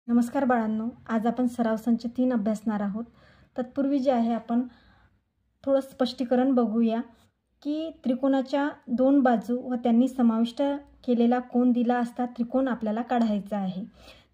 नमस्कार बाळांनो, आज आपण सराव संच 3 अभ्यासणार आहोत। तत्पूर्वी जे आहे आपण थोडं स्पष्टीकरण बघूया की त्रिकोणाच्या दोन बाजू व त्यांनी समाविष्ट केलेला कोन दिला असता त्रिकोण आपल्याला काढायचा आहे।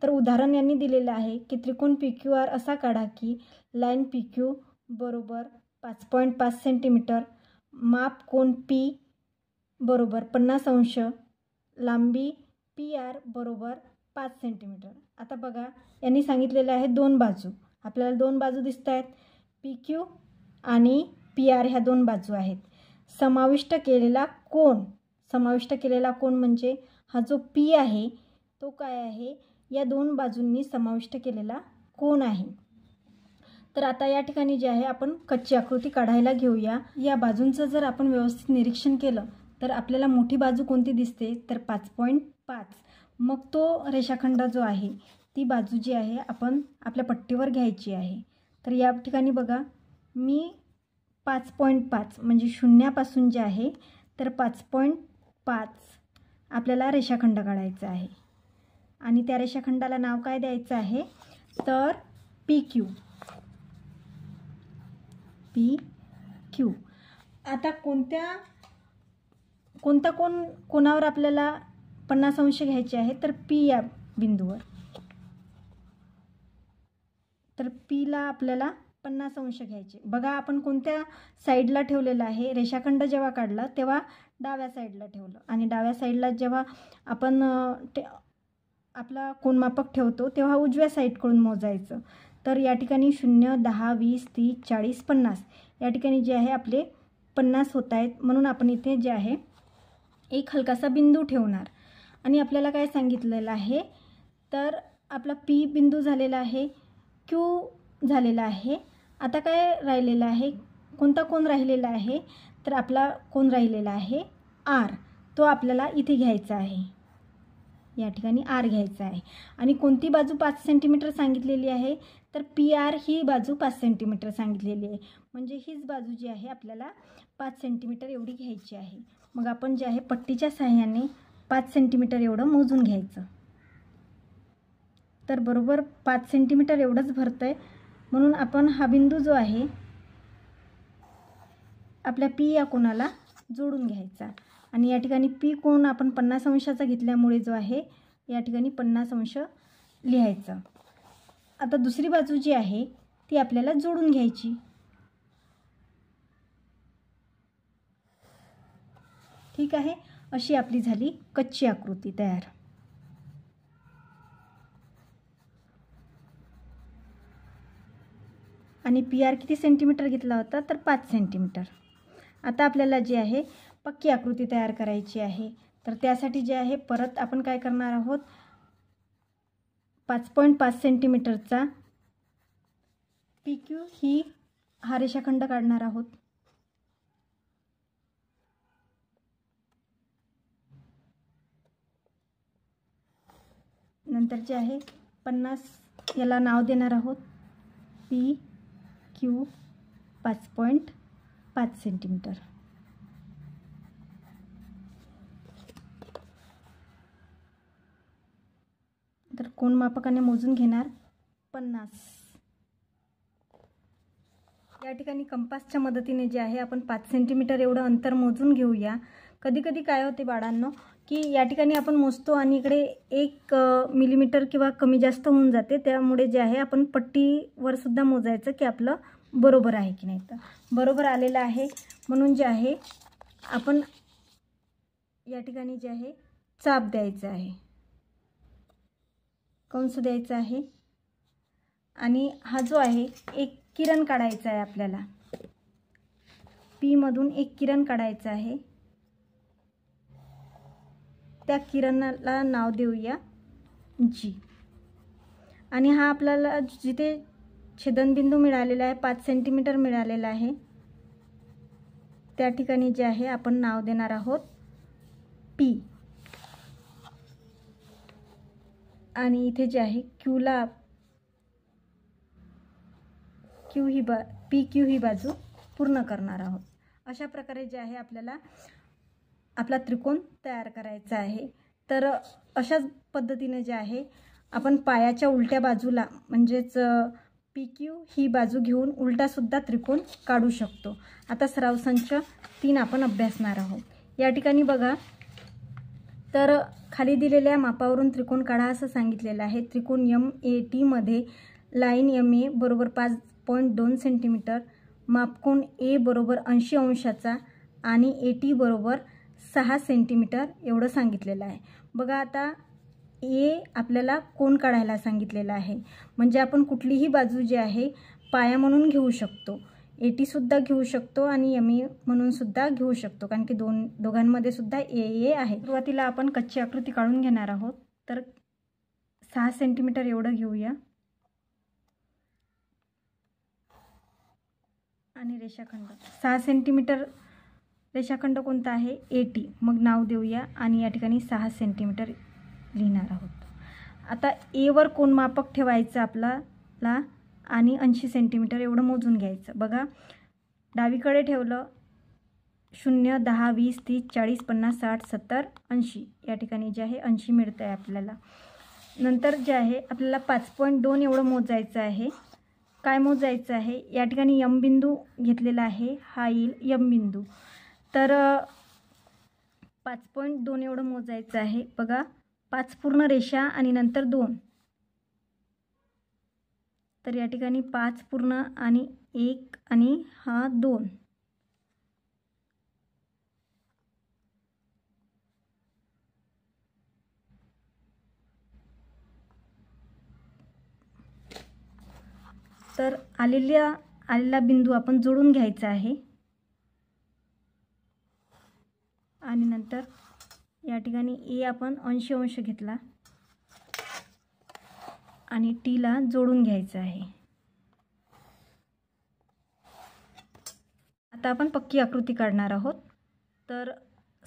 तर उदाहरण यांनी दिलेलं आहे की त्रिकोण PQR असा काढा की लाइन PQ बरोबर 5.5 सेंटीमीटर, माप कोन P बरोबर 50 अंश, लांबी PR बरोबर 5 सेंटीमीटर। आता बघा यांनी सांगितलेले आहे दोन बाजू, आपल्याला दोन बाजू दिसत आहेत, PQ आणि PR ह्या दोन बाजू आहेत। समाविष्ट केलेला कोन म्हणजे हा जो P आहे तो काय आहे, या दोन बाजूंनी समाविष्ट केलेला कोन आहे। तर आता या ठिकाणी जे आहे आपण कच्ची आकृती काढायला घेऊया। या बाजूंचं जर आपण व्यवस्थित निरीक्षण केलं तर आपल्याला मोठी बाजू कोणती दिसते तर 5.5। मग तो रेषाखंड जो आहे ती बाजू जी आहे आपण आपल्या पट्टीवर घ्यायची आहे। तर या ठिकाणी बघा मी 5.5 म्हणजे शून्यापासून जे आहे तर 5.5 आपल्याला रेषाखंड काढायचा आहे आणि त्या रेषाखंडाला नाव काय द्यायचं आहे तर PQ। आता कोणता कोणावर आपल्याला 50 अंश घ्यायचे आहे तर P या बिंदूवर। तर P ला आपल्याला 50 अंश घ्यायचे। बघा आपण कोणत्या साईडला ठेवलेला आहे, रेषाखंड जेव्हा काढला तेव्हा डाव्या साईडला ठेवलं आणि डाव्या साईडला जेव्हा आपण आपला कोनमापक ठेवतो तेव्हा उजव्या साईडकडून मोजायचं। तर या ठिकाणी 0, 10, 20, 30, 40, 50 या ठिकाणी जे आहे आपले 50 होत आहेत, म्हणून आपण इथे जे आहे एक हलकासा बिंदू ठेवणार आणि आपल्याला काय सांगितलेलं आहे तर आपला P बिंदू झालेला आहे, Q झालेला आहे। आता काय राहिलेला आहे, कोणता कोन राहिलेला आहे तर आपला कोन राहिलेला आहे R, तो आपल्याला इथे घ्यायचा आहे, या ठिकाणी R घ्यायचा आहे। आणि कोणती बाजू 5 सेंटीमीटर सांगितलेली आहे तर PR ही बाजू 5 सेंटीमीटर सांगितलेली आहे, म्हणजे हीच बाजू जी आहे आपल्याला 5 सेंटीमीटर एवढी घ्यायची आहे। मग आपण जे आहे पट्टीच्या सहाय्याने 5 सेंटीमीटर एवढं मोजून घ्यायचं। तर बरोबर 5 सेंटीमीटर एवढंच भरतंय, म्हणून आपण हा बिंदू जो आहे आपल्या P या कोनाला जोडून घ्यायचा आणि या ठिकाणी P कोन आपण 50 अंशाचा घेतल्यामुळे जो आहे या ठिकाणी 50 अंश लिहायचा। आता दुसरी बाजू जी आहे ती आपल्याला जोडून घ्यायची। ठीक आहे, अशी आपली झाली कच्ची आकृती तयार। आणि PR किती सेंटीमीटर घेतला होता तर 5 सेंटीमीटर। आता आपल्याला जे आहे पक्की आकृती तयार करायची आहे, तर त्यासाठी जे आहे परत आपण काय करणार आहोत, 5.5 सेंटीमीटरचा PQ ही हा रेषाखंड काढणार आहोत। नंतर जे आहे 50 याला नाव देणार आहोत PQ 5.5 सेंटीमीटर। तर कोन मापकाने मोजून घेणार 50। या ठिकाणी कंपासच्या मदतीने जे आहे आपण 5 सेंटीमीटर एवढं अंतर मोजून घेऊया। कधी कधी काय होते बाळांनो की या ठिकाणी आपण मोजतो आणि इकडे 1 मिलीमीटर किंवा कमी जास्त होऊन जाते, त्यामुळे जे आहे आपण पट्टीवर सुद्धा मोजायचं की आपलं बरोबर आहे की नाही। तर बरोबर आलेलं आहे, म्हणून जे आहे आपण या ठिकाणी जे आहे चाप द्यायचा आहे, कंस द्यायचा आहे आणि हा जो आहे एक किरण काढायचा आहे आपल्याला, P मधून एक किरण काढायचं आहे। त्या किरणाला नाव देऊया G आणि हा आपल्याला जिथे छेदनबिंदू मिळालेला आहे 5 सेंटीमीटर मिळालेला आहे त्या ठिकाणी जे आहे आपण नाव देणार आहोत P आणि इथे जे आहे PQ ही बाजू पूर्ण करणार आहोत। अशा प्रकारे जे आहे आपल्याला आपला त्रिकोण तयार करायचा आहे। तर अशाच पद्धतीने जे आहे आपण पायाच्या उलट्या बाजूला म्हणजेच PQ ही बाजू घेऊन उलटासुद्धा त्रिकोण काढू शकतो. आता सराव संच 3 आपण अभ्यासणार आहोत. या ठिकाणी बघा, तर खाली दिलेल्या मापावरून त्रिकोण काढा असं सांगितलेलं आहे. त्रिकोण MAT मध्ये लाईन MA बरोबर 5.2 सेंटीमीटर, मापकोन A बरोबर 80 अंशाचा आणि AT बरोबर 6 सेंटीमीटर एवढं सांगितलेलं आहे. बघा, आता A आपल्याला कोण काढायला सांगितलेला आहे, म्हणजे आपण कुठलीही बाजू जी आहे पाया म्हणून घेऊ शकतो. AT सुद्धा घेऊ शकतो आणि MA म्हणून सुद्धा घेऊ शकतो, कारण की दोघांमध्ये सुद्धा AA आहे. सुरुवातीला आपण कच्ची आकृती काढून घेणार आहोत. तर 6 सेंटीमीटर एवढं घेऊया आणि रेषाखंड 6 सेंटीमीटर रेषाखंड कोणता आहे, AT. मग नाव देऊया आणि या ठिकाणी 6 सेंटीमीटर लिहिणार आहोत. आता A वर कोण मापक ठेवायचं आपल्याला आणि 80 सेंटीमीटर एवढं मोजून घ्यायचं. बघा, डावीकडे ठेवलं 0, 10, 20, 30, 40, 50, 60, 70, 80. या ठिकाणी जे आहे 80 मिळतं आहे आपल्याला. नंतर जे आहे आपल्याला 5.2 एवढं मोजायचं आहे. काय मोजायचं आहे, या ठिकाणी M बिंदू घेतलेला आहे, हा येईल M बिंदू. तर 5.2 एवढं मोजायचं आहे. बघा, 5 पूर्ण रेषा आणि नंतर 2. तर या ठिकाणी 5 पूर्ण आणि 1 आणि हा 2. तर आलेला बिंदू आपण जोडून घ्यायचा आहे आणि नंतर या ठिकाणी A आपण 80 अंश घेतला आणि T ला जोडून घ्यायचं आहे. आता आपण पक्की आकृती काढणार आहोत. तर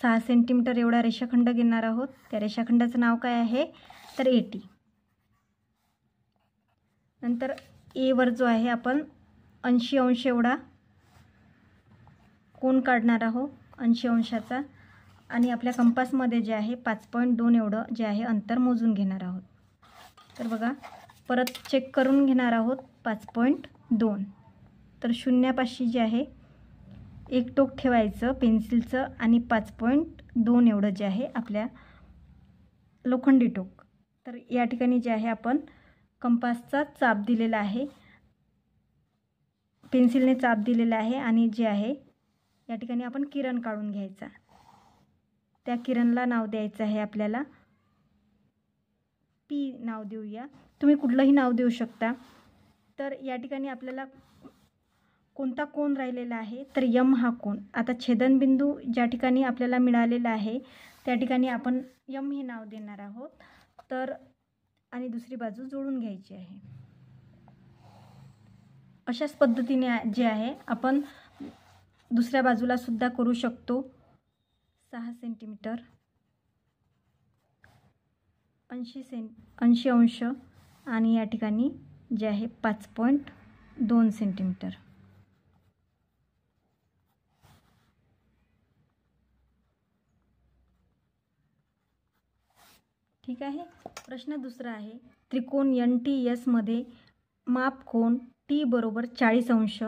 6 सेंटीमीटर एवढा रेषाखंड घेणार आहोत. त्या रेषाखंडाचं नाव काय आहे, तर AT. नंतर A वर जो आहे आपण 80 अंश एवढा कोन काढणार आहोत, 80 अंशाचा, आणि आपल्या कंपासमध्ये जे आहे 5.2 एवढं जे आहे अंतर मोजून घेणार आहोत. तर बघा, परत चेक करून घेणार आहोत 5.2. तर शून्यापाशी जे आहे एक टोक ठेवायचं पेन्सिलचं आणि 5.2 एवढं जे आहे आपल्या लोखंडी टोक. तर या ठिकाणी जे आहे आपण कंपासचा चाप दिलेला आहे, पेन्सिलने चाप दिलेला आहे आणि जे आहे या ठिकाणी आपण किरण काढून घ्यायचा. त्या किरणला नाव द्यायचं आहे आपल्याला P नाव देऊया. तुम्ही कुठलंही नाव देऊ शकता. तर या ठिकाणी आपल्याला कोणता कोन राहिलेला आहे, तर M हा कोन. आता छेदनबिंदू ज्या ठिकाणी आपल्याला मिळालेला आहे त्या ठिकाणी आपण M हे नाव देणार आहोत. तर आणि दुसरी बाजू जोडून घ्यायची आहे. अशाच पद्धतीने जे आहे आपण दुसऱ्या बाजूला सुद्धा करू शकतो. 6 सेंटीमीटर 80 अंश आणि या ठिकाणी जे आहे 5.2 सेंटीमीटर. ठीक आहे. प्रश्न दुसरा आहे, त्रिकोण NTS मध्ये माप कोन T बरोबर 40 अंश,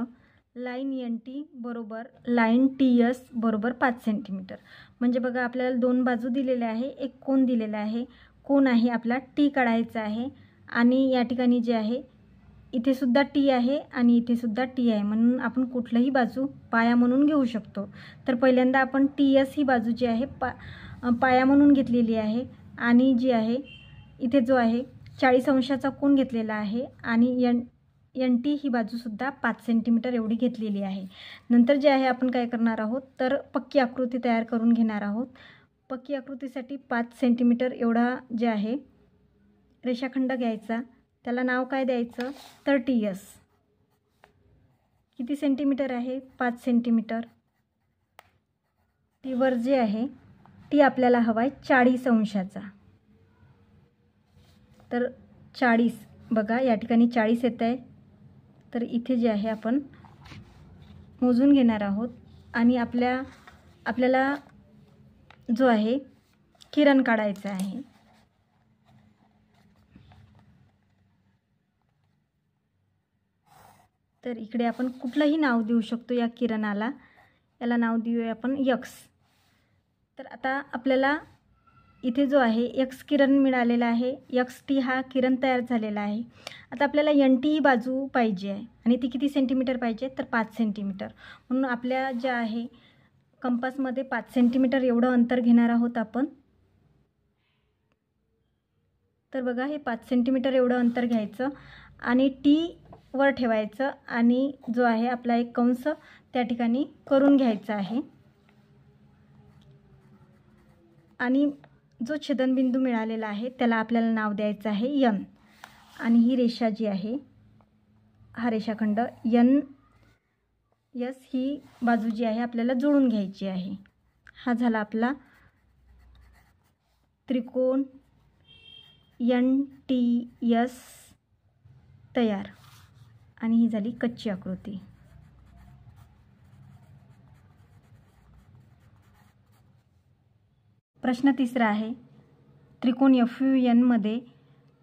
लाईन NT बरोबर लाईन TS बरोबर 5 सेंटीमीटर. म्हणजे बघा, आपल्याला 2 बाजू दिलेल्या आहे, एक कोन दिलेला आहे. कोन आहे आपला T काढायचा आहे आणि या ठिकाणी जे आहे इथे सुद्धा T आहे आणि इथे सुद्धा T आहे, म्हणून आपण कुठलीही बाजू पाया म्हणून घेऊ शकतो. तर पहिल्यांदा आपण TS ही बाजू जी आहे पाया म्हणून घेतलेली आहे आणि जी आहे इथे जो आहे 40 अंशाचा कोन घेतलेला आहे आणि NT ही बाजूसुद्धा 5 सेंटीमीटर एवढी घेतलेली आहे. नंतर जे आहे आपण काय करणार आहोत, तर पक्की आकृती तयार करून घेणार आहोत. पक्की आकृतीसाठी 5 सेंटीमीटर एवढा जे आहे रेषाखंड घ्यायचा, त्याला नाव काय द्यायचं, तर TS. किती सेंटीमीटर आहे, 5 सेंटीमीटर. टी वर जे आहे टी आपल्याला हवा आहे 40 अंशाचा. तर 40 बघा, या ठिकाणी 40 येत आहे. तर इथे जे आहे आपण मोजून घेणार आहोत आणि आपल्याला जो आहे किरण काढायचा आहे. तर इकडे आपण कुठलंही नाव देऊ शकतो या किरणाला. याला नाव देऊया आपण यक्स. तर आता आपल्याला इथे जो आहे एक्स किरण मिळालेला आहे, एक्स टी हा किरण तयार झालेला आहे. आता आपल्याला एन टी ही बाजू पाहिजे आहे आणि ती किती सेंटीमीटर पाहिजे, तर 5 सेंटीमीटर. म्हणून आपल्या ज्या आहे कंपासमध्ये 5 सेंटीमीटर एवढं अंतर घेणार आहोत आपण. तर बघा, हे 5 सेंटीमीटर एवढं अंतर घ्यायचं आणि टी वर ठेवायचं आणि जो आहे आपला एक कंस त्या ठिकाणी करून घ्यायचा आहे. आणि जो छेदनबिंदू मिळालेला आहे त्याला आपल्याला नाव द्यायचं आहे यन. आणि ही रेषा जी आहे, हा रेषाखंड यन यस ही बाजू जी आहे आपल्याला जोडून घ्यायची आहे. हा झाला आपला त्रिकोण एन टी एस तयार. आणि ही झाली कच्ची आकृती. प्रश्न तिसरा आहे, त्रिकोण एफ यू एनमध्ये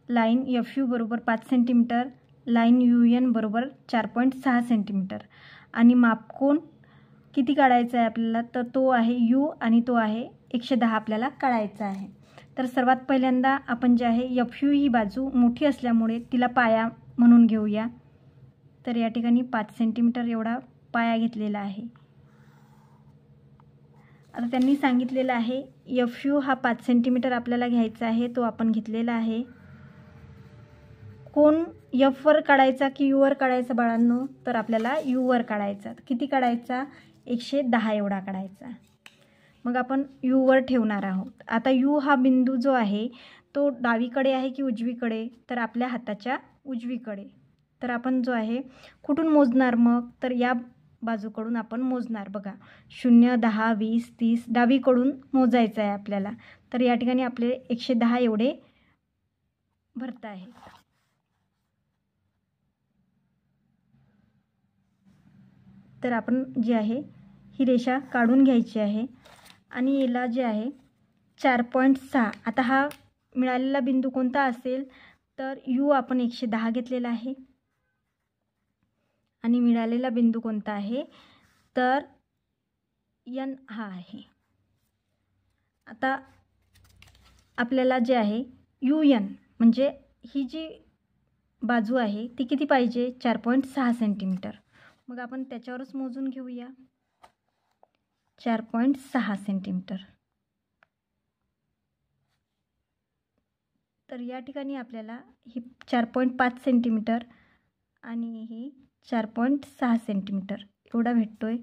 लाईन एफ यू बरोबर 5 सेंटीमीटर, लाईन यू एन बरोबर 4.6 सेंटीमीटर आणि मापकोन किती काढायचा आहे आपल्याला, तर तो आहे यू आणि तो आहे 110 आपल्याला काढायचा आहे. तर सर्वात पहिल्यांदा आपण जे आहे एफ यू ही बाजू मोठी असल्यामुळे तिला पाया म्हणून घेऊया. तर या ठिकाणी 5 सेंटीमीटर एवढा पाया घेतलेला आहे. आता त्यांनी सांगितलेलं आहे एफ यू हा 5 सेंटीमीटर आपल्याला घ्यायचा आहे, तो आपण घेतलेला आहे. कोण एफवर काढायचा की यूवर काढायचा बाळांनो, तर आपल्याला यूवर काढायचा. किती काढायचा, 110 एवढा काढायचा. मग आपण यूवर ठेवणार आहोत. आता यू हा बिंदू जो आहे तो डावीकडे आहे की उजवीकडे, तर आपल्या हाताच्या उजवीकडे. तर आपण जो आहे कुठून मोजणार मग, तर या बाजूकडून आपण मोजणार. बघा, 0, 10, 20, 30 डावीकडून मोजायचं आहे आपल्याला. तर या ठिकाणी आपले 110 एवढे भरत आहे. तर आपण जे आहे ही रेषा काढून घ्यायची आहे आणि याला जे आहे 4.6. आता हा मिळालेला बिंदू कोणता असेल, तर यू आपण 110 घेतलेला आहे आणि मिळालेला बिंदू कोणता आहे, तर एन हा आहे. आता आपल्याला जे आहे यू एन म्हणजे ही जी बाजू आहे ती किती पाहिजे, 4.6 सेंटीमीटर. मग आपण त्याच्यावरच मोजून घेऊया, 4.6 सेंटीमीटर. तर या ठिकाणी आपल्याला ही 4.5 सेंटीमीटर आणि ही 4.6 सेंटीमीटर एवढा भेटतोय.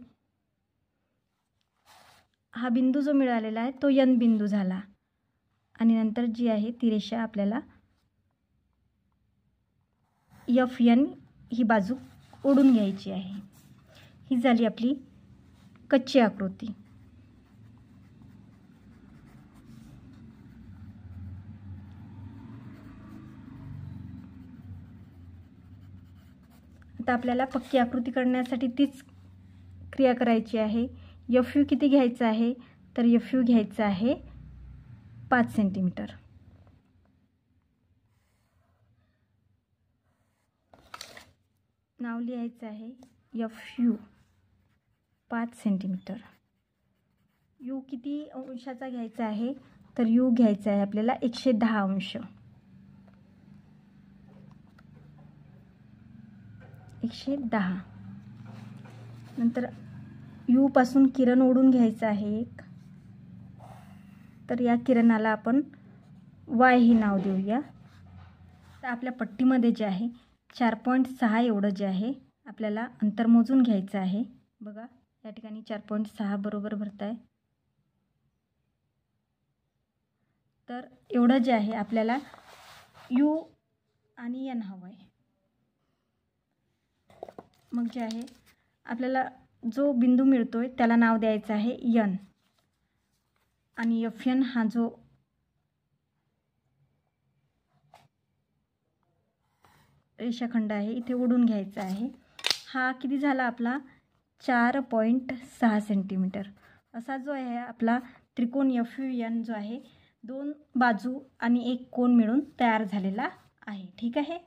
हा बिंदू जो मिळालेला आहे तो एन बिंदू झाला. आणि नंतर जी आहे ती रेषा आपल्याला एफ एन ही बाजू ओढून घ्यायची आहे. ही झाली आपली कच्ची आकृती. आता आपल्याला पक्की आकृती करण्यासाठी तीच क्रिया करायची आहे. एफ यू किती घ्यायचं आहे, तर एफ यू घ्यायचं आहे 5 सेंटीमीटर. नाव लिहायचं आहे एफ यू 5 सेंटीमीटर. यू किती अंशाचा घ्यायचा आहे, तर यू घ्यायचा आहे आपल्याला 110 अंश. 110. नंतर यू पासून किरण ओढून घ्यायचं आहे एक. तर या किरणाला आपण वाय हे नाव देऊया. तर आपल्या पट्टीमध्ये जे आहे 4.6 एवढं जे आहे आपल्याला अंतर मोजून घ्यायचं आहे. बघा, या ठिकाणी 4.6 बरोबर भरत आहे. तर एवढं जे आहे आपल्याला यू आणि एन हवं आहे. मग जे आहे आपल्याला जो बिंदू मिळतोय त्याला नाव द्यायचं आहे एन. आणि एफ एन हा जो रेषाखंड आहे इथे ओढून घ्यायचा आहे. हा किती झाला आपला 4.6 सेंटीमीटर. असा जो आहे आपला त्रिकोण एफ यू एन जो आहे 2 बाजू आणि एक कोन मिळून तयार झालेला आहे. ठीक आहे.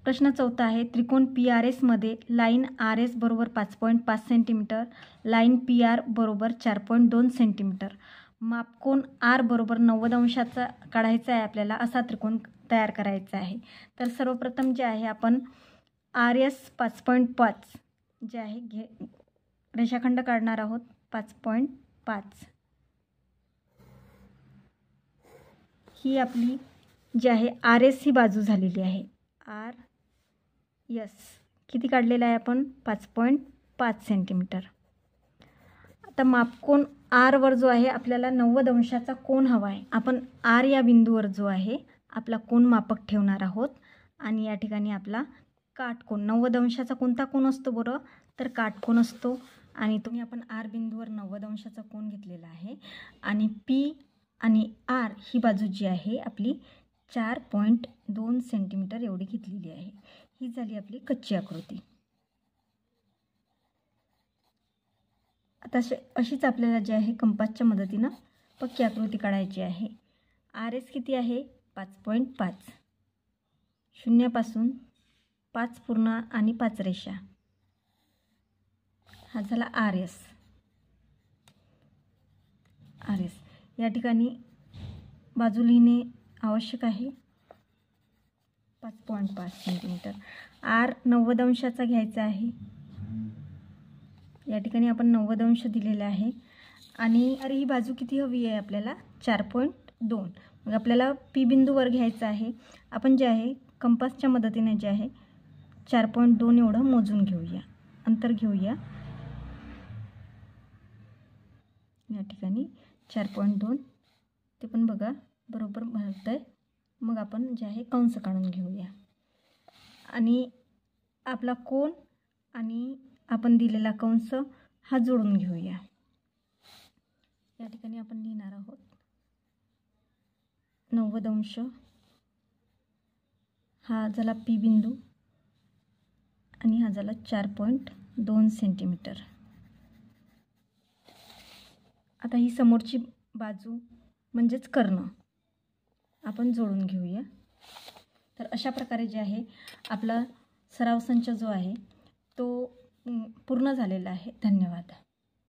प्रश्न 4 आहे, त्रिकोण PRS मध्ये लाईन RS बरोबर 5.5 सेंटीमीटर, लाईन PR बरोबर 4.2 सेंटीमीटर, मापकोन R बरोबर 90 अंशाचा काढायचा आहे आपल्याला, असा त्रिकोण तयार करायचा आहे. तर सर्वप्रथम जे आहे आपण RS 5.5 जे आहे रेषाखंड काढणार आहोत. 5.5 ही आपली जी आहे RS ही बाजू झालेली आहे. RS किती काढलेला आहे आपण? 5.5 सेंटीमीटर. आता मापकोन R वर जो आहे आपल्याला 90 अंशाचा कोन हवा आहे. आपण R या बिंदूवर जो आहे आपला कोन मापक ठेवणार आहोत आणि या ठिकाणी आपला काटकोन 90 अंशाचा कोणता कोन असतो बरं? तर काटकोन असतो. आणि तुम्ही आपण R बिंदूवर 90 अंशाचा कोन घेतलेला आहे आणि P आणि R ही बाजू जी आहे आपली 4.2 सेंटीमीटर एवढी घेतलेली आहे. ही झाली आपली कच्ची आकृती. आता अशीच आपल्याला जे आहे कंपासच्या मदतीनं पक्की आकृती काढायची आहे. RS किती आहे? 5.5. शून्यापासून 5 पूर्ण आणि 5 रेषा, हा झाला RS. या ठिकाणी बाजू लिहिणे आवश्यक आहे. 5.5 सेंटीमीटर. R 90 अंशाचा घ्यायचा आहे. या ठिकाणी आपण 90 अंश दिलेले आहे आणि ही बाजू किती हवी आहे आपल्याला? 4.2. मग आपल्याला P बिंदूवर घ्यायचा आहे. आपण जे आहे कंपासच्या मदतीने जे आहे 4.2 एवढं मोजून घेऊया, अंतर घेऊया. या ठिकाणी 4.2 ते पण बघा बरोबर भरत आहे. मग आपण जे आहे कंस काढून घेऊया आणि आपला कोन आणि आपण दिलेला कंस हा जोडून घेऊया. या ठिकाणी आपण लिहिणार आहोत 90 अंश, हा झाला P बिंदू आणि हा झाला 4.2 सेंटीमीटर. आता ही समोरची बाजू म्हणजेच कर्ण आपण जोडून घेऊया. तर अशा प्रकारे जे आहे आपला सराव संच जो आहे तो पूर्ण झालेला आहे. धन्यवाद.